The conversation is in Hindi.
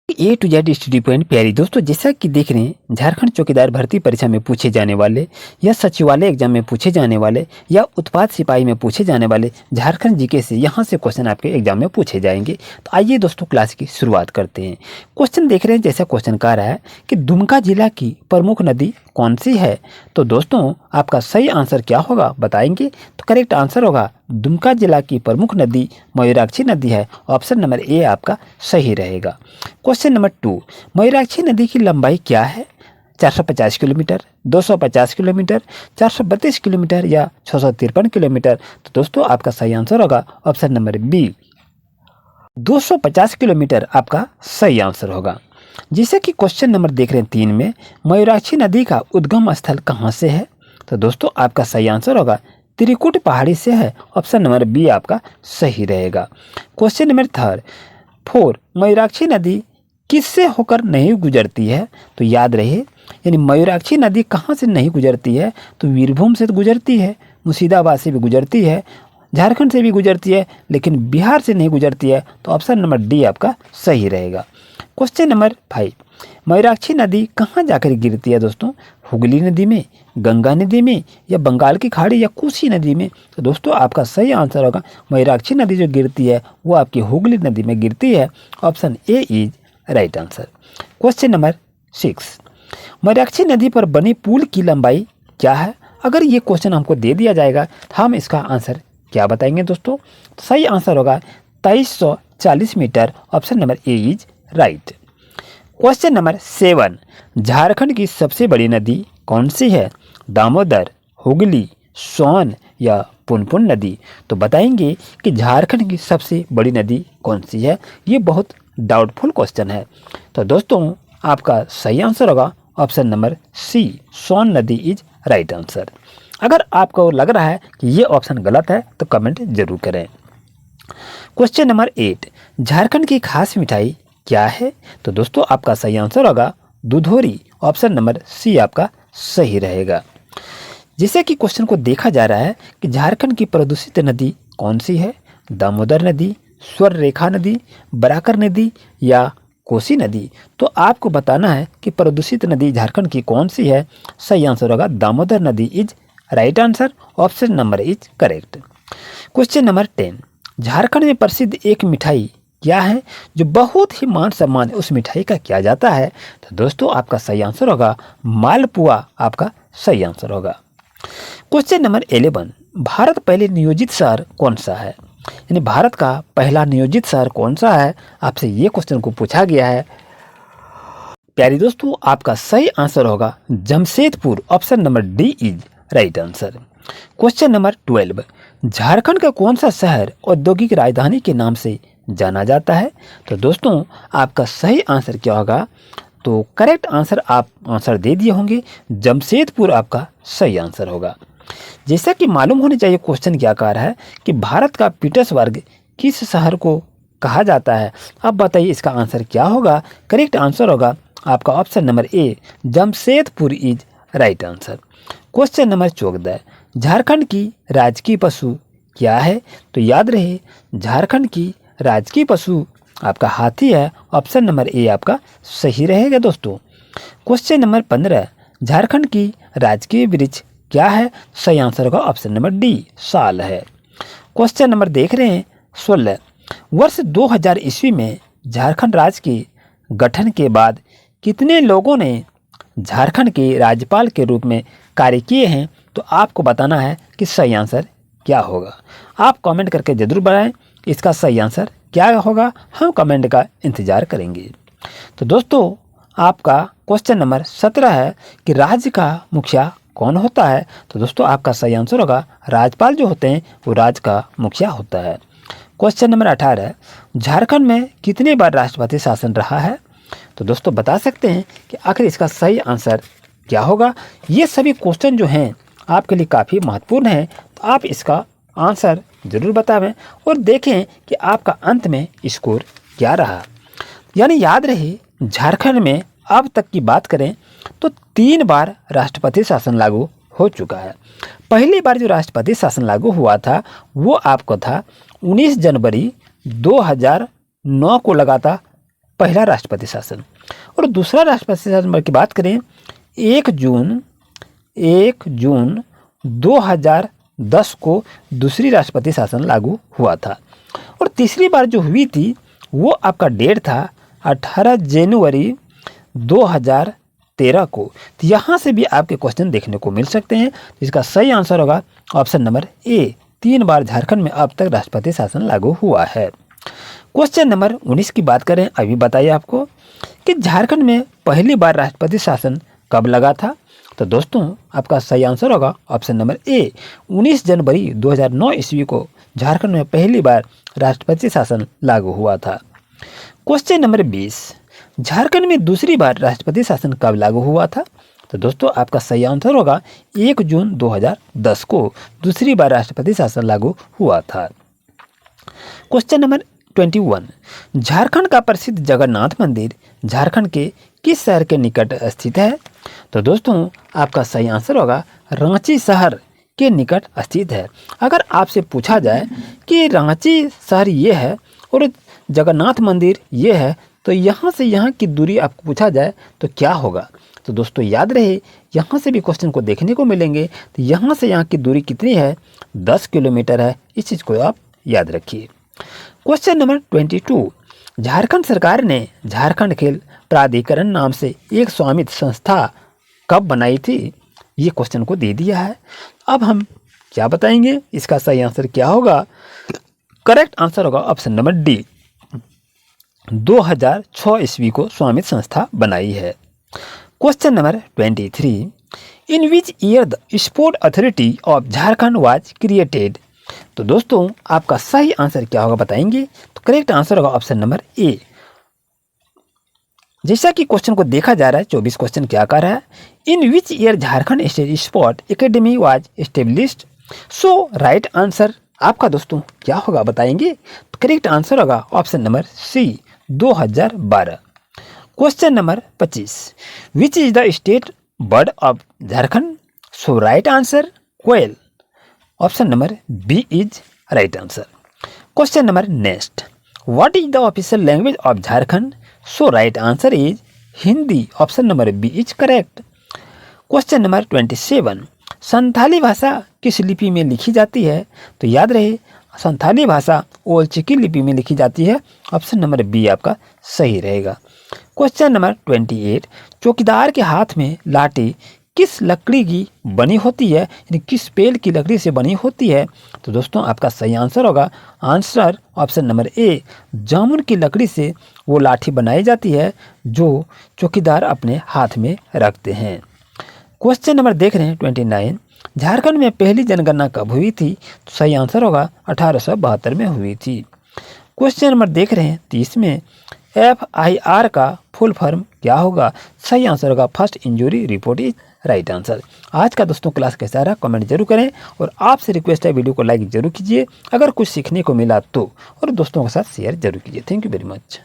A to Z study point प्यारी दोस्तों, जैसा कि देख रहे हैं झारखंड चौकीदार भर्ती परीक्षा में पूछे जाने वाले या सचिवालय एग्जाम में पूछे जाने वाले या उत्पाद सिपाही में पूछे जाने वाले झारखंड जीके से यहाँ से क्वेश्चन आपके एग्जाम में पूछे जाएंगे। तो आइए दोस्तों क्लास की शुरुआत करते हैं। क्वेश्चन देख रहे हैं, जैसा क्वेश्चन कह रहा है कि दुमका जिला की प्रमुख नदी कौन सी है। तो दोस्तों आपका सही आंसर क्या होगा बताएंगे। तो करेक्ट आंसर होगा दुमका जिला की प्रमुख नदी मयूराक्षी नदी है। ऑप्शन नंबर ए आपका सही रहेगा। क्वेश्चन नंबर 2, मयूराक्षी नदी की लंबाई क्या है। 450 किलोमीटर, 250 किलोमीटर, 432 किलोमीटर या 653 किलोमीटर। तो दोस्तों आपका सही आंसर होगा ऑप्शन नंबर बी, 250 किलोमीटर आपका सही आंसर होगा। जैसे कि क्वेश्चन नंबर देख रहे हैं 3 में, मयूराक्षी नदी का उद्गम स्थल कहाँ से है। तो दोस्तों आपका सही आंसर होगा त्रिकुट पहाड़ी से है। ऑप्शन नंबर बी आपका सही रहेगा। क्वेश्चन नंबर 4, मयूराक्षी नदी किससे होकर नहीं गुजरती है। तो याद रहे, यानी मयूराक्षी नदी कहाँ से नहीं गुजरती है। तो वीरभूम से तो गुजरती है, मुर्शिदाबाद से भी गुजरती है, झारखंड से भी गुजरती है, लेकिन बिहार से नहीं गुजरती है। तो ऑप्शन नंबर डी आपका सही रहेगा। क्वेश्चन नंबर 5, मयूराक्षी नदी कहाँ जाकर गिरती है दोस्तों। हुगली नदी में, गंगा नदी में या बंगाल की खाड़ी या कोसी नदी में। तो दोस्तों आपका सही आंसर होगा मयूराक्षी नदी जो गिरती है वो आपकी हुगली नदी में गिरती है। Option A is right answer. Question number 6, Mayurakshi नदी पर बने पुल की लंबाई क्या है। अगर ये क्वेश्चन हमको दे दिया जाएगा तो हम इसका आंसर क्या बताएंगे दोस्तों। सही आंसर होगा 2340 metre. Option number A is right. Question number 7, Jharkhand की सबसे बड़ी नदी कौन सी है। दामोदर, हुगली, सोन या पुनपुन नदी। तो बताएंगे कि झारखंड की सबसे बड़ी नदी कौन सी है। ये बहुत डाउटफुल क्वेश्चन है। तो दोस्तों आपका सही आंसर होगा ऑप्शन नंबर सी, सोन नदी इज राइट आंसर। अगर आपको लग रहा है कि ये ऑप्शन गलत है तो कमेंट जरूर करें। क्वेश्चन नंबर 8, झारखंड की खास मिठाई क्या है। तो दोस्तों आपका सही आंसर होगा दुधोरी। ऑप्शन नंबर सी आपका सही रहेगा। जैसे कि क्वेश्चन को देखा जा रहा है कि झारखंड की प्रदूषित नदी कौन सी है। दामोदर नदी, स्वर रेखा नदी, बराकर नदी या कोसी नदी। तो आपको बताना है कि प्रदूषित नदी झारखंड की कौन सी है। सही आंसर होगा दामोदर नदी is right answer. Option number is correct. Question number 10, Jharkhand में प्रसिद्ध एक मिठाई क्या है जो बहुत ही मान सम्मान उस मिठाई का किया जाता है। तो दोस्तों आपका सही आंसर होगा मालपुआ आपका सही आंसर होगा। क्वेश्चन नंबर 11, भारत पहले नियोजित शहर कौन सा है। यानी भारत का पहला नियोजित शहर कौन सा है, आपसे ये क्वेश्चन को पूछा गया है। प्यारे दोस्तों आपका सही आंसर होगा Jamshedpur. Option number D is right answer. Question number 12, Jharkhand का कौन सा शहर औद्योगिक राजधानी के नाम से जाना जाता है। तो दोस्तों आपका सही आंसर क्या होगा। तो करेक्ट आंसर आप आंसर दे दिए होंगे, जमशेदपुर आपका सही आंसर होगा। जैसा कि मालूम होने चाहिए क्वेश्चन क्या कह रहा है कि भारत का पीटर्सबर्ग किस शहर को कहा जाता है। अब बताइए इसका आंसर क्या होगा। करेक्ट आंसर होगा आपका option number A, Jamshedpur is right answer. Question number 14, Jharkhand की राजकीय पशु क्या है। तो याद रहे झारखंड की राजकीय पशु आपका हाथी है। ऑप्शन नंबर ए आपका सही रहेगा दोस्तों। क्वेश्चन नंबर 15, झारखंड की राजकीय वृक्ष क्या है। सही आंसर होगा ऑप्शन नंबर डी, साल है। क्वेश्चन नंबर देख रहे हैं 16, वर्ष 2000 ईस्वी में झारखंड राज्य के गठन के बाद कितने लोगों ने झारखंड के राज्यपाल के रूप में कार्य किए हैं। तो आपको बताना है कि सही आंसर क्या होगा। आप कमेंट करके जरूर बताएं इसका सही आंसर क्या होगा। हम कमेंट का इंतजार करेंगे। तो दोस्तों आपका क्वेश्चन नंबर 17 है कि राज्य का मुखिया कौन होता है। तो दोस्तों आपका सही आंसर होगा राज्यपाल जो होते हैं वो राज्य का मुखिया होता है। क्वेश्चन नंबर 18, झारखंड में कितने बार राष्ट्रपति शासन रहा है। तो दोस्तों बता सकते हैं कि आखिर इसका सही आंसर क्या होगा। ये सभी क्वेश्चन जो हैं आपके लिए काफ़ी महत्वपूर्ण हैं, तो आप इसका आंसर ज़रूर बतावें और देखें कि आपका अंत में स्कोर क्या रहा। यानी याद रहे झारखंड में अब तक की बात करें तो 3 बार राष्ट्रपति शासन लागू हो चुका है। पहली बार जो राष्ट्रपति शासन लागू हुआ था वो आपको था 19 जनवरी 2009 को लगा था पहला राष्ट्रपति शासन। और दूसरा राष्ट्रपति शासन की बात करें 1 जून 2010 को दूसरी राष्ट्रपति शासन लागू हुआ था। और तीसरी बार जो हुई थी वो आपका डेट था 18 जनवरी 2013 को। तो यहाँ से भी आपके क्वेश्चन देखने को मिल सकते हैं। इसका सही आंसर होगा ऑप्शन नंबर ए, 3 बार झारखंड में अब तक राष्ट्रपति शासन लागू हुआ है। क्वेश्चन नंबर 19 की बात करें, अभी बताइए आपको कि झारखंड में पहली बार राष्ट्रपति शासन कब लगा था। तो दोस्तों आपका सही आंसर होगा ऑप्शन नंबर ए, 19 जनवरी 2009 ईस्वी को झारखंड में पहली बार राष्ट्रपति शासन लागू हुआ था। क्वेश्चन नंबर 20, झारखंड में दूसरी बार राष्ट्रपति शासन कब लागू हुआ था। तो दोस्तों आपका सही आंसर होगा 1 जून 2010 को दूसरी बार राष्ट्रपति शासन लागू हुआ था। क्वेश्चन नंबर 21, झारखंड का प्रसिद्ध जगन्नाथ मंदिर झारखंड के किस शहर के निकट स्थित है। तो दोस्तों आपका सही आंसर होगा रांची शहर के निकट स्थित है। अगर आपसे पूछा जाए कि रांची शहर ये है और जगन्नाथ मंदिर ये है, तो यहाँ से यहाँ की दूरी आपको पूछा जाए तो क्या होगा। तो दोस्तों याद रहे, यहाँ से भी क्वेश्चन को देखने को मिलेंगे। तो यहाँ से यहाँ की दूरी कितनी है, 10 किलोमीटर है। इस चीज़ को आप याद रखिए। क्वेश्चन नंबर 22, झारखंड सरकार ने झारखंड खेल प्राधिकरण नाम से एक स्वामित्व संस्था कब बनाई थी। ये क्वेश्चन को दे दिया है। अब हम क्या बताएंगे, इसका सही आंसर क्या होगा। करेक्ट आंसर होगा ऑप्शन नंबर डी, 2006 ईस्वी को स्वामित्व संस्था बनाई है। Question number 23, in which year the sport authority of Jharkhand was created. तो दोस्तों आपका सही आंसर क्या होगा बताएंगे। तो करेक्ट आंसर होगा ऑप्शन नंबर ए। जैसा कि क्वेश्चन को देखा जा रहा है, 24 क्वेश्चन क्या कर रहा है, in which year Jharkhand state sport academy was established. So right answer आपका दोस्तों क्या होगा बताएंगे। तो करेक्ट आंसर होगा option number C, 2012। Question number 25, which is the state bird of Jharkhand. So right answer koel, option number B is right answer. Question number next, what is the official language of Jharkhand. So right answer is Hindi, option number B is correct. Question number 27, Santhali भाषा किस लिपि में लिखी जाती है। तो याद रहे संथाली भाषा ओल चिकी लिपि में लिखी जाती है, ऑप्शन नंबर बी आपका सही रहेगा। क्वेश्चन नंबर 28, चौकीदार के हाथ में लाठी किस लकड़ी की बनी होती है, यानी किस पेड़ की लकड़ी से बनी होती है। तो दोस्तों आपका सही आंसर होगा आंसर ऑप्शन नंबर ए, जामुन की लकड़ी से वो लाठी बनाई जाती है जो चौकीदार अपने हाथ में रखते हैं। क्वेश्चन नंबर देख रहे हैं 29, झारखंड में पहली जनगणना कब हुई थी। तो सही आंसर होगा 1872 में हुई थी। क्वेश्चन नंबर देख रहे हैं 30 में, FIR का फुल फॉर्म क्या होगा। सही आंसर होगा first injury report is right answer. आज का दोस्तों क्लास कैसा रहा कमेंट जरूर करें और आपसे रिक्वेस्ट है वीडियो को लाइक जरूर कीजिए अगर कुछ सीखने को मिला तो, और दोस्तों के साथ शेयर जरूर कीजिए। Thank you very much.